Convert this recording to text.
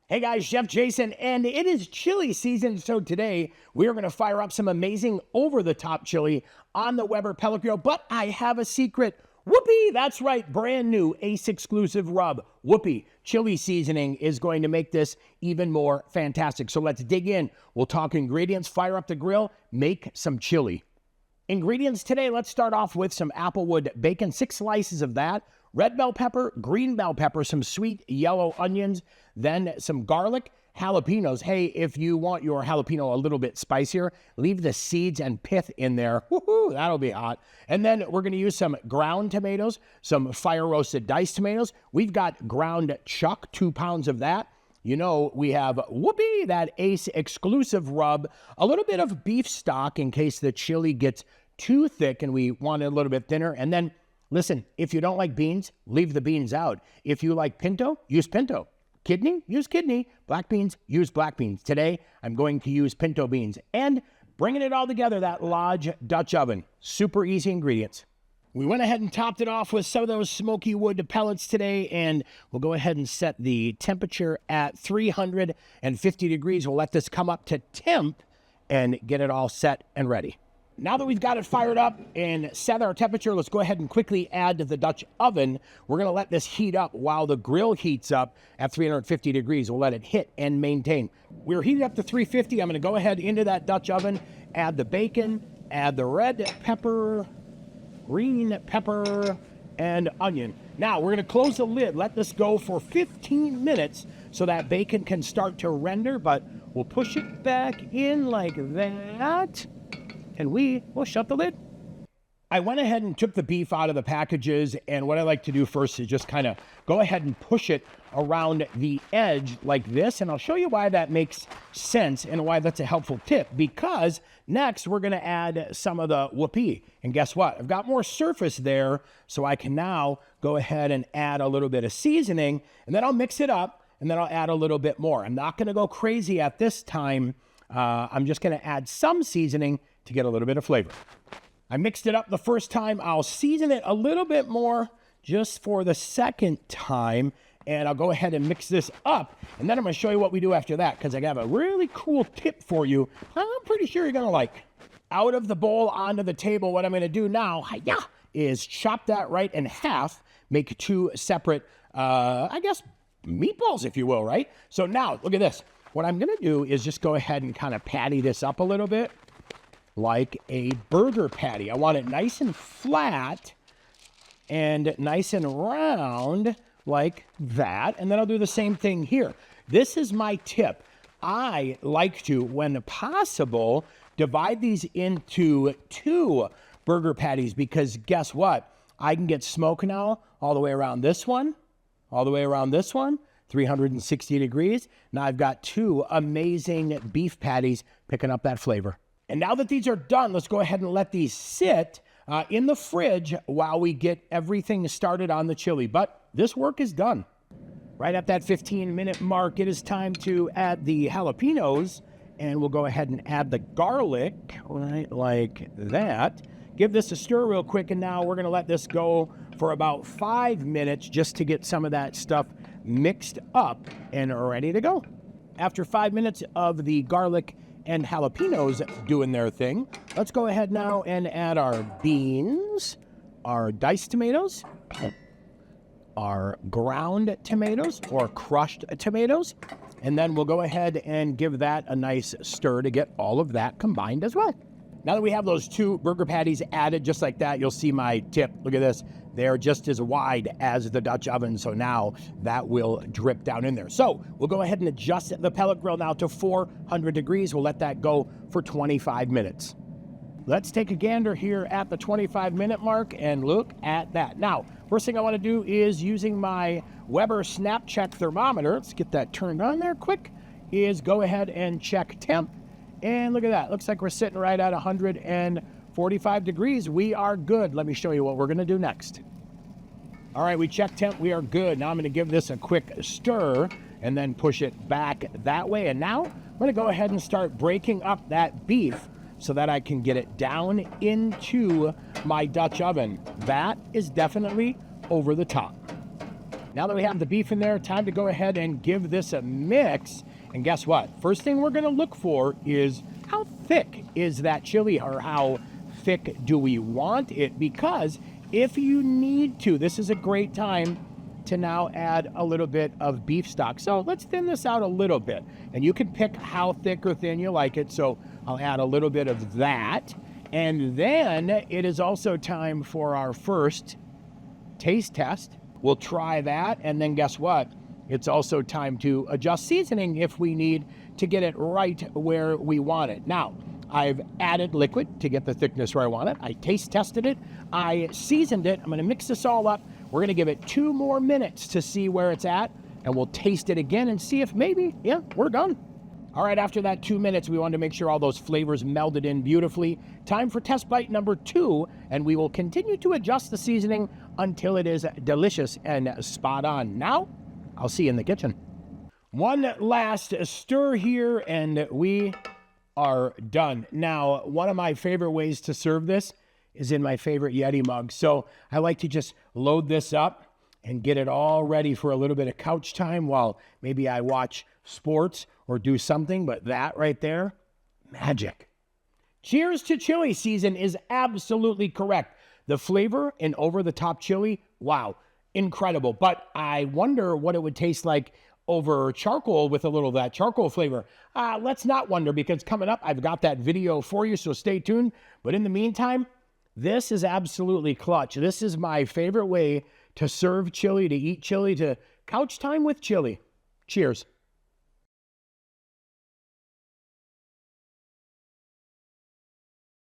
Hey guys, Chef Jason, and it is chili season, so today we are going to fire up some amazing over-the-top chili on the Weber pellet grill, but I have a secret. Whoopee! That's right, brand new Ace exclusive rub. Whoopee chili seasoning is going to make this even more fantastic. So let's dig in. We'll talk ingredients, fire up the grill, make some chili. Ingredients today, let's start off with some applewood bacon, 6 slices of that, red bell pepper, green bell pepper, some sweet yellow onions, then some garlic, jalapenos. Hey, if you want your jalapeno a little bit spicier, leave the seeds and pith in there. Woohoo, that'll be hot. And then we're going to use some ground tomatoes, some fire roasted diced tomatoes. We've got ground chuck, 2 pounds of that. You know, we have Whoopee, that Ace exclusive rub, a little bit of beef stock in case the chili gets too thick and we want it a little bit thinner. And then, listen, if you don't like beans, leave the beans out. If you like pinto, use pinto. Kidney, use kidney. Black beans, use black beans. Today, I'm going to use pinto beans. And bringing it all together, that Lodge Dutch oven. Super easy ingredients. We went ahead and topped it off with some of those smoky wood pellets today, and we'll go ahead and set the temperature at 350 degrees. We'll let this come up to temp and get it all set and ready. Now that we've got it fired up and set our temperature, let's go ahead and quickly add to the Dutch oven. We're going to let this heat up while the grill heats up at 350 degrees. We'll let it hit and maintain. We're heated up to 350. I'm going to go ahead into that Dutch oven, add the bacon, add the red pepper, green pepper, and onion. Now, we're going to close the lid, let this go for 15 minutes so that bacon can start to render, but we'll push it back in like that, and we will shut the lid. I went ahead and took the beef out of the packages, and what I like to do first is just kind of go ahead and push it around the edge like this, and I'll show you why that makes sense and why that's a helpful tip, because next we're going to add some of the whoopee, and guess what? I've got more surface there, so I can now go ahead and add a little bit of seasoning, and then I'll mix it up, and then I'll add a little bit more. I'm not going to go crazy at this time. I'm just going to add some seasoning to get a little bit of flavor. I mixed it up the first time. I'll season it a little bit more just for the second time, and I'll go ahead and mix this up, and then I'm going to show you what we do after that, because I have a really cool tip for you I'm pretty sure you're going to like. Out of the bowl onto the table, what I'm going to do now is chop that right in half, make 2 separate, I guess, meatballs, if you will, right? So now, look at this. What I'm going to do is just go ahead and kind of patty this up a little bit, like a burger patty. I want it nice and flat and nice and round like that. And then I'll do the same thing here. This is my tip. I like to, when possible, divide these into 2 burger patties, because guess what? I can get smoke now all the way around this one, all the way around this one, 360 degrees. Now I've got 2 amazing beef patties picking up that flavor. And now that these are done, let's go ahead and let these sit in the fridge while we get everything started on the chili. But this work is done. Right at that 15-minute mark, it is time to add the jalapenos, and we'll go ahead and add the garlic, right like that. Give this a stir real quick, and now we're going to let this go for about 5 minutes just to get some of that stuff mixed up and ready to go. After 5 minutes of the garlic and jalapenos doing their thing, let's go ahead now and add our beans, our diced tomatoes, our ground tomatoes or crushed tomatoes, and then we'll go ahead and give that a nice stir to get all of that combined as well. Now that we have those 2 burger patties added just like that, you'll see my tip. Look at this. They're just as wide as the Dutch oven, so now that will drip down in there. So we'll go ahead and adjust the pellet grill now to 400 degrees. We'll let that go for 25 minutes. Let's take a gander here at the 25-minute mark and look at that. Now, first thing I want to do is using my Weber Snap Check thermometer. Let's get that turned on there quick. Is go ahead and check temp. And look at that. Looks like we're sitting right at 145 degrees. We are good. Let me show you what we're going to do next. All right, we checked temp. We are good. Now I'm going to give this a quick stir and then push it back that way. And now I'm going to go ahead and start breaking up that beef so that I can get it down into my Dutch oven. That is definitely over the top. Now that we have the beef in there, time to go ahead and give this a mix. And guess what? First thing we're gonna look for is how thick is that chili, or how thick do we want it? Because if you need to, this is a great time to now add a little bit of beef stock. So let's thin this out a little bit. And you can pick how thick or thin you like it. So I'll add a little bit of that. And then it is also time for our first taste test. We'll try that, and then guess what? It's also time to adjust seasoning if we need to get it right where we want it. Now, I've added liquid to get the thickness where I want it. I taste tested it. I seasoned it. I'm gonna mix this all up. We're gonna give it 2 more minutes to see where it's at, and we'll taste it again and see if maybe, yeah, we're done. All right, after that 2 minutes, we wanted to make sure all those flavors melded in beautifully. Time for test bite number 2, and we will continue to adjust the seasoning until it is delicious and spot on. Now, I'll see you in the kitchen. One last stir here, and we are done. Now, one of my favorite ways to serve this is in my favorite Yeti mug. So I like to just load this up and get it all ready for a little bit of couch time while maybe I watch sports or do something, but that right there, magic. Cheers to chili season is absolutely correct. The flavor in over-the-top chili, wow, incredible. But I wonder what it would taste like over charcoal with a little of that charcoal flavor. Let's not wonder, because coming up, I've got that video for you, so stay tuned. But in the meantime, this is absolutely clutch. This is my favorite way to serve chili, to eat chili, to couch time with chili. Cheers.